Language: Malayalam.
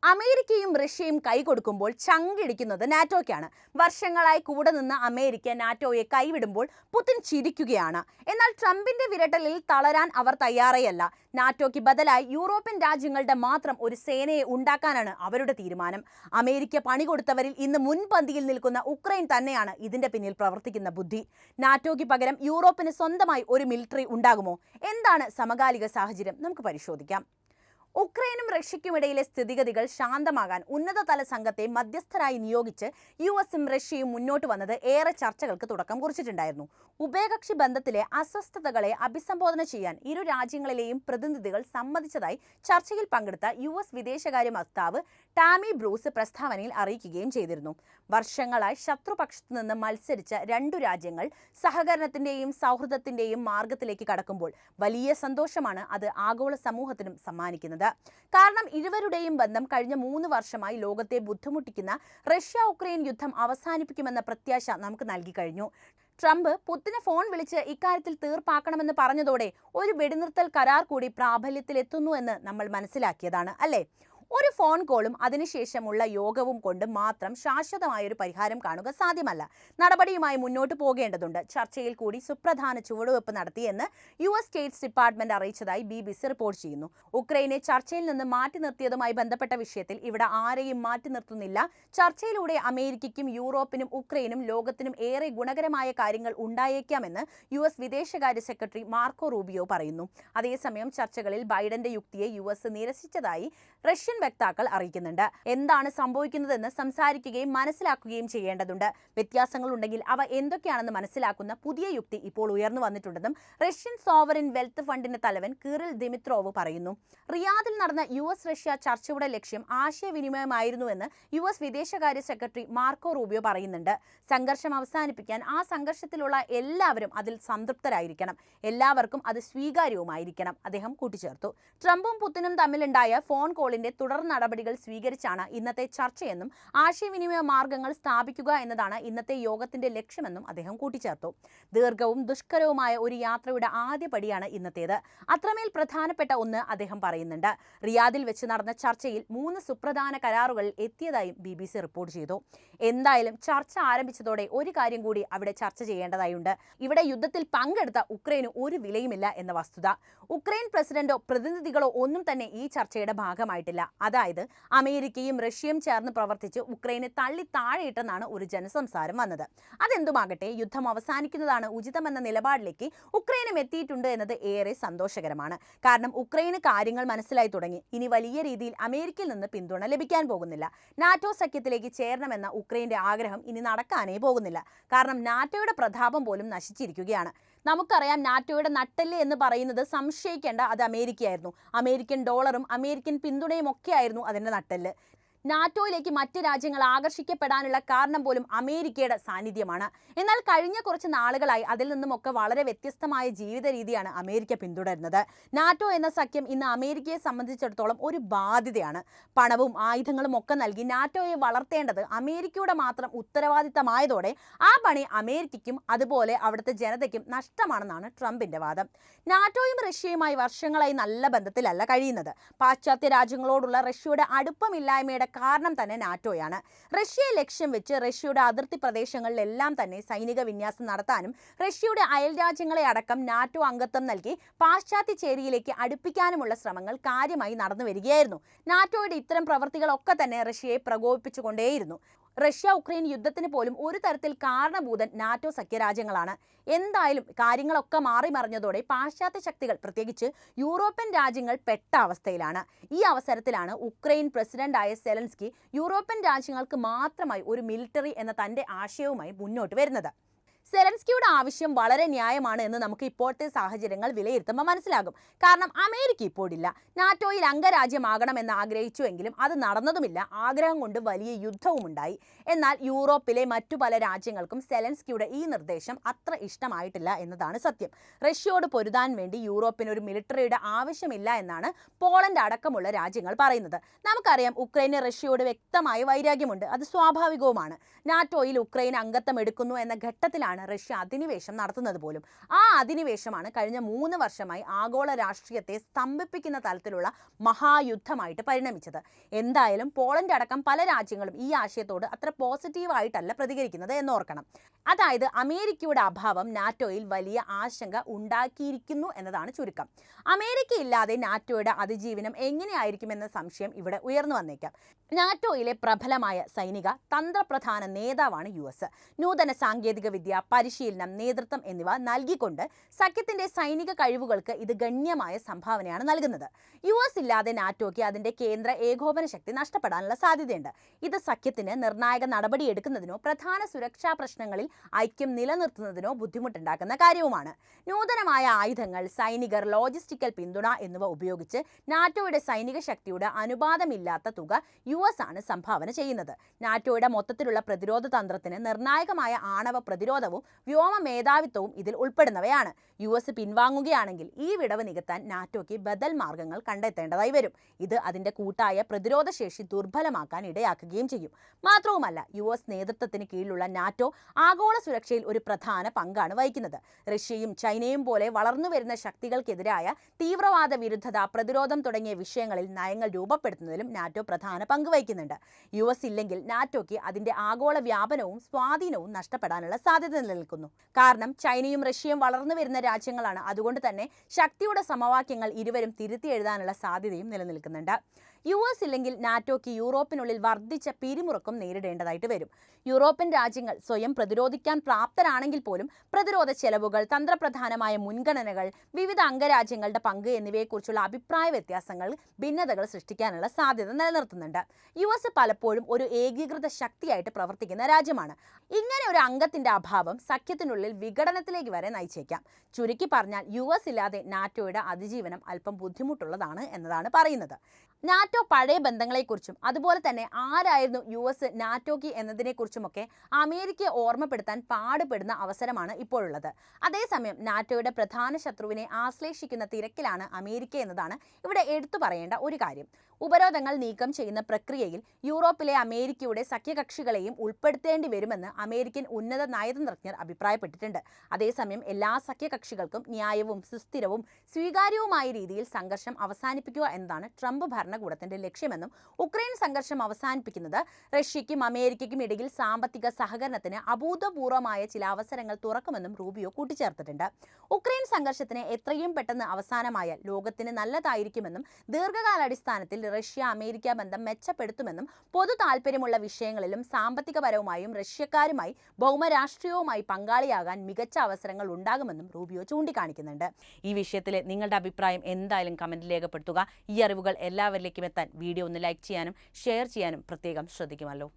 അമേരിക്കയും റഷ്യയും കൈകൊടുക്കുമ്പോൾ ചങ്കിടിക്കുന്നത് നാറ്റോയ്ക്കാണ്. വർഷങ്ങളായി കൂടെ നിന്ന് അമേരിക്ക നാറ്റോയെ കൈവിടുമ്പോൾ പുതിൻ ചിരിക്കുകയാണ്. എന്നാൽ ട്രംപിന്റെ വിരട്ടലിൽ തളരാൻ അവർ തയ്യാറേയല്ല. നാറ്റോയ്ക്ക് ബദലായി യൂറോപ്യൻ രാജ്യങ്ങളുടെ മാത്രം ഒരു സേനയെ ഉണ്ടാക്കാനാണ് അവരുടെ തീരുമാനം. അമേരിക്ക പണി കൊടുത്തവരിൽ ഇന്ന് മുൻപന്തിയിൽ നിൽക്കുന്ന ഉക്രൈൻ തന്നെയാണ് ഇതിന്റെ പിന്നിൽ പ്രവർത്തിക്കുന്ന ബുദ്ധി. നാറ്റോയ്ക്ക് പകരം യൂറോപ്പിന് സ്വന്തമായി ഒരു മിലിറ്ററി ഉണ്ടാകുമോ? എന്താണ് സമകാലിക സാഹചര്യം? നമുക്ക് പരിശോധിക്കാം. ഉക്രൈനും റഷ്യയ്ക്കുമിടയിലെ സ്ഥിതിഗതികൾ ശാന്തമാകാൻ ഉന്നതതല സംഘത്തെ മധ്യസ്ഥരായി നിയോഗിച്ച് യുഎസും റഷ്യയും മുന്നോട്ട് വന്നത് ഏറെ ചർച്ചകൾക്ക് തുടക്കം കുറിച്ചിട്ടുണ്ടായിരുന്നു. ഉഭയകക്ഷി ബന്ധത്തിലെ അസ്വസ്ഥതകളെ അഭിസംബോധന ചെയ്യാൻ ഇരു രാജ്യങ്ങളിലെയും പ്രതിനിധികൾ സമ്മതിച്ചതായി ചർച്ചയിൽ പങ്കെടുത്ത യുഎസ് വിദേശകാര്യ വക്താവ് ടാമി ബ്രൂസ് പ്രസ്താവനയിൽ അറിയിക്കുകയും ചെയ്തിരുന്നു. വർഷങ്ങളായി ശത്രുപക്ഷത്തു നിന്ന് മത്സരിച്ച രണ്ടു രാജ്യങ്ങൾ സഹകരണത്തിന്റെയും സൗഹൃദത്തിന്റെയും മാർഗത്തിലേക്ക് കടക്കുമ്പോൾ വലിയ സന്തോഷമാണ് അത് ആഗോള സമൂഹത്തിനും സമ്മാനിക്കുന്നത്. കാരണം ഇരുവരുടെയും ബന്ധം കഴിഞ്ഞ 3 വർഷമായി ലോകത്തെ ബുദ്ധിമുട്ടിക്കുന്ന റഷ്യ ഉക്രൈൻ യുദ്ധം അവസാനിപ്പിക്കുമെന്ന പ്രത്യാശ നമുക്ക് നൽകി കഴിഞ്ഞു. ട്രംപ് പുതിനെ ഫോൺ വിളിച്ച് ഇക്കാര്യത്തിൽ തീർപ്പാക്കണമെന്ന് പറഞ്ഞതോടെ ഒരു വെടിനിർത്തൽ കരാർ കൂടി പ്രാബല്യത്തിലെത്തുന്നു എന്ന് നമ്മൾ മനസ്സിലാക്കിയതാണ്, അല്ലേ? ഒരു ഫോൺ കോളും അതിനുശേഷമുള്ള യോഗവും കൊണ്ട് മാത്രം ശാശ്വതമായൊരു പരിഹാരം കാണുക സാധ്യമല്ല. നടപടിയുമായി മുന്നോട്ട് പോകേണ്ടതുണ്ട്. ചർച്ചയിൽ കൂടി സുപ്രധാന ചുവടുവെപ്പ് നടത്തിയെന്ന് യുഎസ് സ്റ്റേറ്റ് ഡിപ്പാർട്ട്മെന്റ് അറിയിച്ചതായി BBC റിപ്പോർട്ട് ചെയ്യുന്നു. ഉക്രൈനെ ചർച്ചയിൽ നിന്ന് മാറ്റി നിർത്തിയതുമായി ബന്ധപ്പെട്ട വിഷയത്തിൽ ഇവിടെ ആരെയും മാറ്റി നിർത്തുന്നില്ല. ചർച്ചയിലൂടെ അമേരിക്കയ്ക്കും യൂറോപ്പിനും ഉക്രൈനും ലോകത്തിനും ഏറെ ഗുണകരമായ കാര്യങ്ങൾ ഉണ്ടായേക്കാമെന്ന് യുഎസ് വിദേശകാര്യ സെക്രട്ടറി മാർക്കോ റൂബിയോ പറയുന്നു. അതേസമയം ചർച്ചകളിൽ ബൈഡന്റെ യുക്തിയെ യുഎസ് നിരസിച്ചതായി റഷ്യൻ വക്താക്കൾ അറിയിക്കുന്നുണ്ട്. എന്താണ് സംഭവിക്കുന്നതെന്ന് സംസാരിക്കുകയും മനസ്സിലാക്കുകയും ചെയ്യേണ്ടതുണ്ട്. വ്യത്യാസങ്ങൾ ഉണ്ടെങ്കിൽ അവ എന്തൊക്കെയാണെന്ന് മനസ്സിലാക്കുന്ന പുതിയ യുക്തി ഇപ്പോൾ ഉയർന്നു വന്നിട്ടുണ്ടെന്നും റഷ്യൻ സോവറിൻ വെൽത്ത് ഫണ്ടിന്റെ തലവൻ കിറിൽ ദിമിത്രോവ് പറയുന്നു. റിയാദിൽ നടന്ന യുഎസ് റഷ്യ ചർച്ചയുടെ ലക്ഷ്യം ആശയവിനിമയമായിരുന്നുവെന്ന് യുഎസ് വിദേശകാര്യ സെക്രട്ടറി മാർക്കോ റൂബിയോ പറയുന്നുണ്ട്. സംഘർഷം അവസാനിപ്പിക്കാൻ ആ സംഘർഷത്തിലുള്ള എല്ലാവരും അതിൽ സംതൃപ്തരായിരിക്കണം. എല്ലാവർക്കും അത് സ്വീകാര്യവുമായിരിക്കണം, അദ്ദേഹം കൂട്ടിച്ചേർത്തു. ട്രംപും പുതിനും തമ്മിലുണ്ടായ ഫോൺ കോളിന്റെ തുടർ നടപടികൾ സ്വീകരിച്ചാണ് ഇന്നത്തെ ചർച്ചയെന്നും ആശയവിനിമയ മാർഗങ്ങൾ സ്ഥാപിക്കുക എന്നതാണ് ഇന്നത്തെ യോഗത്തിന്റെ ലക്ഷ്യമെന്നും അദ്ദേഹം കൂട്ടിച്ചേർത്തു. ദീർഘവും ദുഷ്കരവുമായ ഒരു യാത്രയുടെ ആദ്യ പടിയാണ് ഇന്നത്തേത്. അത്രമേൽ പ്രധാനപ്പെട്ട ഒന്ന് അദ്ദേഹം പറയുന്നുണ്ട്. റിയാദിൽ വെച്ച് നടന്ന ചർച്ചയിൽ 3 സുപ്രധാന കരാറുകളിൽ എത്തിയതായും BBC റിപ്പോർട്ട് ചെയ്തു. എന്തായാലും ചർച്ച ആരംഭിച്ചതോടെ ഒരു കാര്യം കൂടി അവിടെ ചർച്ച ചെയ്യേണ്ടതായുണ്ട്. ഇവിടെ യുദ്ധത്തിൽ പങ്കെടുത്ത ഉക്രൈന് ഒരു വിലയുമില്ല എന്ന വസ്തുത. ഉക്രൈൻ പ്രസിഡന്റോ പ്രതിനിധികളോ ഒന്നും തന്നെ ഈ ചർച്ചയുടെ ഭാഗമായിട്ടില്ല. അതായത് അമേരിക്കയും റഷ്യയും ചേർന്ന് പ്രവർത്തിച്ച് ഉക്രൈനെ തള്ളി താഴെയിട്ടെന്നാണ് ഒരു ജനസംസാരം വന്നത്. അതെന്തുമാകട്ടെ, യുദ്ധം അവസാനിക്കുന്നതാണ് ഉചിതമെന്ന നിലപാടിലേക്ക് ഉക്രൈനും എത്തിയിട്ടുണ്ട് എന്നത് ഏറെ സന്തോഷകരമാണ്. കാരണം ഉക്രൈന് കാര്യങ്ങൾ മനസ്സിലായി തുടങ്ങി. ഇനി വലിയ രീതിയിൽ അമേരിക്കയിൽ നിന്ന് പിന്തുണ ലഭിക്കാൻ പോകുന്നില്ല. നാറ്റോ സഖ്യത്തിലേക്ക് ചേരണമെന്ന ഉക്രൈന്റെ ആഗ്രഹം ഇനി നടക്കാനേ പോകുന്നില്ല. കാരണം നാറ്റോയുടെ പ്രതാപം പോലും നശിച്ചിരിക്കുകയാണ്. നമുക്കറിയാം, നാറ്റോയുടെ നട്ടെല്ല് എന്ന് പറയുന്നത് സംശയിക്കേണ്ട അത് അമേരിക്കയായിരുന്നു. അമേരിക്കൻ ഡോളറും അമേരിക്കൻ പിന്തുണയും ഒക്കെയായിരുന്നു അതിൻ്റെ നട്ടെല്ല്. നാറ്റോയിലേക്ക് മറ്റ് രാജ്യങ്ങൾ ആകർഷിക്കപ്പെടാനുള്ള കാരണം പോലും അമേരിക്കയുടെ സാന്നിധ്യമാണ്. എന്നാൽ കഴിഞ്ഞ കുറച്ച് നാളുകളായി അതിൽ നിന്നുമൊക്കെ വളരെ വ്യത്യസ്തമായ ജീവിത രീതിയാണ് അമേരിക്ക പിന്തുടരുന്നത്. നാറ്റോ എന്ന സഖ്യം ഇന്ന് അമേരിക്കയെ സംബന്ധിച്ചിടത്തോളം ഒരു ബാധ്യതയാണ്. പണവും ആയുധങ്ങളും ഒക്കെ നൽകി നാറ്റോയെ വളർത്തേണ്ടത് അമേരിക്കയുടെ മാത്രം ഉത്തരവാദിത്തമായതോടെ ആ പണി അമേരിക്കയ്ക്കും അതുപോലെ അവിടുത്തെ ജനതയ്ക്കും നഷ്ടമാണെന്നാണ് ട്രംപിന്റെ വാദം. നാറ്റോയും റഷ്യയുമായി വർഷങ്ങളായി നല്ല ബന്ധത്തിലല്ല കഴിയുന്നത്. പാശ്ചാത്യ രാജ്യങ്ങളോടുള്ള റഷ്യയുടെ അടുപ്പമില്ലായ്മയുടെ കാരണം തന്നെ നാറ്റോയാണ്. റഷ്യയെ ലക്ഷ്യം വെച്ച് റഷ്യയുടെ അതിർത്തി പ്രദേശങ്ങളിലെല്ലാം തന്നെ സൈനിക വിന്യാസം നടത്താനും റഷ്യയുടെ അയൽ രാജ്യങ്ങളെ അടക്കം നാറ്റോ അംഗത്വം നൽകി പാശ്ചാത്യ ചേരിയിലേക്ക് അടുപ്പിക്കാനുമുള്ള ശ്രമങ്ങൾ കാര്യമായി നടന്നു വരികയായിരുന്നു. നാറ്റോയുടെ ഇത്തരം പ്രവൃത്തികളൊക്കെ തന്നെ റഷ്യയെ പ്രകോപിപ്പിച്ചുകൊണ്ടേയിരുന്നു. റഷ്യ ഉക്രൈൻ യുദ്ധത്തിന് പോലും ഒരു തരത്തിൽ കാരണഭൂതൻ നാറ്റോ സഖ്യരാജ്യങ്ങളാണ്. എന്തായാലും കാര്യങ്ങളൊക്കെ മാറി മറിഞ്ഞതോടെ പാശ്ചാത്യ ശക്തികൾ, പ്രത്യേകിച്ച് യൂറോപ്യൻ രാജ്യങ്ങൾ പെട്ട അവസ്ഥയിലാണ്. ഈ അവസരത്തിലാണ് ഉക്രൈൻ പ്രസിഡന്റായ സെലൻസ്കി യൂറോപ്യൻ രാജ്യങ്ങൾക്ക് മാത്രമായി ഒരു മിലിറ്ററി എന്ന തൻ്റെ ആശയവുമായി മുന്നോട്ട് വരുന്നത്. സെലൻസ്കിയുടെ ആവശ്യം വളരെ ന്യായമാണ് എന്ന് നമുക്ക് ഇപ്പോഴത്തെ സാഹചര്യങ്ങൾ വിലയിരുത്തുമ്പോൾ മനസ്സിലാകും. കാരണം അമേരിക്ക ഇപ്പോഴില്ല. നാറ്റോയിൽ അംഗരാജ്യമാകണമെന്ന് ആഗ്രഹിച്ചുവെങ്കിലും അത് നടന്നതുമില്ല. ആഗ്രഹം കൊണ്ട് വലിയ യുദ്ധവും ഉണ്ടായി. എന്നാൽ യൂറോപ്പിലെ മറ്റു പല രാജ്യങ്ങൾക്കും സെലൻസ്കിയുടെ ഈ നിർദ്ദേശം അത്ര ഇഷ്ടമായിട്ടില്ല എന്നതാണ് സത്യം. റഷ്യയോട് പൊരുതാൻ വേണ്ടി യൂറോപ്പിന് ഒരു മിലിറ്ററിയുടെ ആവശ്യമില്ല എന്നാണ് പോളണ്ട് അടക്കമുള്ള രാജ്യങ്ങൾ പറയുന്നത്. നമുക്കറിയാം, ഉക്രൈന് റഷ്യയോട് വ്യക്തമായ വൈരാഗ്യമുണ്ട്. അത് സ്വാഭാവികവുമാണ്. നാറ്റോയിൽ ഉക്രൈൻ അംഗത്വം എടുക്കുന്നു എന്ന ഘട്ടത്തിലാണ് വേണ്ടിയാണ് റഷ്യ അധിനിവേശം നടത്തുന്നത് പോലും. ആ അധിനിവേശമാണ് കഴിഞ്ഞ 3 വർഷമായി ആഗോള രാഷ്ട്രീയത്തെ സ്തംഭിപ്പിക്കുന്ന തലത്തിലുള്ള മഹായുദ്ധമായിട്ട് പരിണമിച്ചത്. എന്തായാലും പോളണ്ട് അടക്കം പല രാജ്യങ്ങളും ഈ ആശയത്തോട് അത്ര പോസിറ്റീവായിട്ടല്ല പ്രതികരിക്കുന്നത് എന്നോർക്കണം. അതായത് അമേരിക്കയുടെ അഭാവം നാറ്റോയിൽ വലിയ ആശങ്ക ഉണ്ടാക്കിയിരിക്കുന്നു എന്നതാണ് ചുരുക്കം. അമേരിക്ക ഇല്ലാതെ നാറ്റോയുടെ അതിജീവനം എങ്ങനെയായിരിക്കുമെന്ന സംശയം ഇവിടെ ഉയർന്നു വന്നേക്കാം. നാറ്റോയിലെ പ്രബലമായ സൈനിക തന്ത്രപ്രധാന നേതാവാണ് US. നൂതന സാങ്കേതിക വിദ്യ, പരിശീലനം, നേതൃത്വം എന്നിവ നൽകിക്കൊണ്ട് സഖ്യത്തിന്റെ സൈനിക കഴിവുകൾക്ക് ഇത് ഗണ്യമായ സംഭാവനയാണ് നൽകുന്നത്. US ഇല്ലാതെ നാറ്റോയ്ക്ക് അതിന്റെ കേന്ദ്ര ഏകോപന ശക്തി നഷ്ടപ്പെടാനുള്ള സാധ്യതയുണ്ട്. ഇത് സഖ്യത്തിന് നിർണായക നടപടിയെടുക്കുന്നതിനോ പ്രധാന സുരക്ഷാ പ്രശ്നങ്ങളിൽ ഐക്യം നിലനിർത്തുന്നതിനോ ബുദ്ധിമുട്ടുണ്ടാക്കുന്ന കാര്യവുമാണ്. നൂതനമായ ആയുധങ്ങൾ, സൈനികർ, ലോജിസ്റ്റിക്കൽ പിന്തുണ എന്നിവ ഉപയോഗിച്ച് നാറ്റോയുടെ സൈനിക ശക്തിയുടെ അനുപാതമില്ലാത്ത തുക US ആണ് സംഭാവന ചെയ്യുന്നത്. നാറ്റോയുടെ മൊത്തത്തിലുള്ള പ്രതിരോധ തന്ത്രത്തിന് നിർണായകമായ ആണവ പ്രതിരോധവും വ്യോമ മേധാവിത്വവും ഇതിൽ ഉൾപ്പെടുന്നവയാണ്. US പിൻവാങ്ങുകയാണെങ്കിൽ ഈ വിടവ് നികത്താൻ നാറ്റോയ്ക്ക് ബദൽ മാർഗങ്ങൾ കണ്ടെത്തേണ്ടതായി വരും. ഇത് അതിന്റെ കൂട്ടായ പ്രതിരോധ ശേഷി ദുർബലമാക്കാൻ ഇടയാക്കുകയും ചെയ്യും. മാത്രവുമല്ല, US നേതൃത്വത്തിന് കീഴിലുള്ള നാറ്റോ ആഗോള സുരക്ഷയിൽ ഒരു പ്രധാന പങ്കാണ് വഹിക്കുന്നത്. റഷ്യയും ചൈനയും പോലെ വളർന്നു വരുന്ന ശക്തികൾക്കെതിരായ തീവ്രവാദ വിരുദ്ധത, പ്രതിരോധം തുടങ്ങിയ വിഷയങ്ങളിൽ നയങ്ങൾ രൂപപ്പെടുത്തുന്നതിലും നാറ്റോ പ്രധാന പങ്ക് വഹിക്കുന്നുണ്ട്. US ഇല്ലെങ്കിൽ നാറ്റോയ്ക്ക് അതിന്റെ ആഗോള വ്യാപനവും സ്വാധീനവും നഷ്ടപ്പെടാനുള്ള സാധ്യത നിലനിൽക്കുന്നു. കാരണം ചൈനയും റഷ്യയും വളർന്നു വരുന്ന രാജ്യങ്ങളാണ്. അതുകൊണ്ട് തന്നെ ശക്തിയുടെ സമവാക്യങ്ങൾ ഇരുവരും തിരുത്തി എഴുതാനുള്ള സാധ്യതയും നിലനിൽക്കുന്നുണ്ട്. US ഇല്ലെങ്കിൽ നാറ്റോയ്ക്ക് യൂറോപ്പിനുള്ളിൽ വർദ്ധിച്ച പിരിമുറുക്കം നേരിടേണ്ടതായിട്ട് വരും. യൂറോപ്യൻ രാജ്യങ്ങൾ സ്വയം പ്രതിരോധിക്കാൻ പ്രാപ്തരാണെങ്കിൽ പോലും പ്രതിരോധ ചെലവുകൾ, തന്ത്രപ്രധാനമായ മുൻഗണനകൾ, വിവിധ അംഗരാജ്യങ്ങളുടെ പങ്ക് എന്നിവയെക്കുറിച്ചുള്ള അഭിപ്രായ വ്യത്യാസങ്ങൾ ഭിന്നതകൾ സൃഷ്ടിക്കാനുള്ള സാധ്യത നിലനിർത്തുന്നുണ്ട്. US പലപ്പോഴും ഒരു ഏകീകൃത ശക്തിയായിട്ട് പ്രവർത്തിക്കുന്ന രാജ്യമാണ്. ഇങ്ങനെ ഒരു അംഗത്തിന്റെ അഭാവം സഖ്യത്തിനുള്ളിൽ വിഘടനത്തിലേക്ക് വരെ നയിച്ചേക്കാം. ചുരുക്കി പറഞ്ഞാൽ US ഇല്ലാതെ നാറ്റോയുടെ അതിജീവനം അല്പം ബുദ്ധിമുട്ടുള്ളതാണ് എന്നതാണ് പറയുന്നത്. നാറ്റോ പഴയ ബന്ധങ്ങളെക്കുറിച്ചും അതുപോലെ തന്നെ ആരായിരുന്നു US നാറ്റോയ്ക്ക് എന്നതിനെക്കുറിച്ചുമൊക്കെ അമേരിക്കയെ ഓർമ്മപ്പെടുത്താൻ പാടുപെടുന്ന അവസരമാണ് ഇപ്പോഴുള്ളത്. അതേസമയം നാറ്റോയുടെ പ്രധാന ശത്രുവിനെ ആശ്ലേഷിക്കുന്ന തിരക്കിലാണ് അമേരിക്ക എന്നതാണ് ഇവിടെ എടുത്തു പറയേണ്ട ഒരു കാര്യം. ഉപരോധങ്ങൾ നീക്കം ചെയ്യുന്ന പ്രക്രിയയിൽ യൂറോപ്പിലെ അമേരിക്കയുടെ സഖ്യകക്ഷികളെയും ഉൾപ്പെടുത്തേണ്ടി വരുമെന്ന് അമേരിക്കൻ ഉന്നത നയതന്ത്രജ്ഞർ അഭിപ്രായപ്പെട്ടിട്ടുണ്ട്. അതേസമയം എല്ലാ സഖ്യകക്ഷികൾക്കും ന്യായവും സുസ്ഥിരവും സ്വീകാര്യവുമായ രീതിയിൽ സംഘർഷം അവസാനിപ്പിക്കുക എന്നതാണ് ട്രംപ് ഭരണകൂടത്തിന്റെ ലക്ഷ്യമെന്നും ഉക്രൈൻ സംഘർഷം അവസാനിപ്പിക്കുന്നത് റഷ്യയ്ക്കും അമേരിക്കയ്ക്കും ഇടയിൽ സാമ്പത്തിക സഹകരണത്തിന് അഭൂതപൂർവമായ ചില അവസരങ്ങൾ തുറക്കുമെന്നും റൂബിയോ കൂട്ടിച്ചേർത്തിട്ടുണ്ട്. ഉക്രൈൻ സംഘർഷത്തിന് എത്രയും പെട്ടെന്ന് അവസാനമായാൽ ലോകത്തിന് നല്ലതായിരിക്കുമെന്നും ദീർഘകാലാടിസ്ഥാനത്തിൽ റഷ്യ അമേരിക്ക ബന്ധം മെച്ചപ്പെടുത്തുമെന്നും പൊതു താൽപ്പര്യമുള്ള വിഷയങ്ങളിലും സാമ്പത്തികപരവുമായും റഷ്യക്കാരുമായി ഭൗമരാഷ്ട്രീയവുമായി പങ്കാളിയാകാൻ മികച്ച അവസരങ്ങൾ ഉണ്ടാകുമെന്നും റൂബിയോ ചൂണ്ടിക്കാണിക്കുന്നുണ്ട്. ഈ വിഷയത്തിലെ നിങ്ങളുടെ അഭിപ്രായം എന്തായാലും കമന്റിൽ രേഖപ്പെടുത്തുക. ഈ അറിവുകൾ എല്ലാവരിലേക്കും എത്താൻ വീഡിയോ ഒന്ന് ലൈക്ക് ചെയ്യാനും ഷെയർ ചെയ്യാനും പ്രത്യേകം ശ്രദ്ധിക്കുമല്ലോ.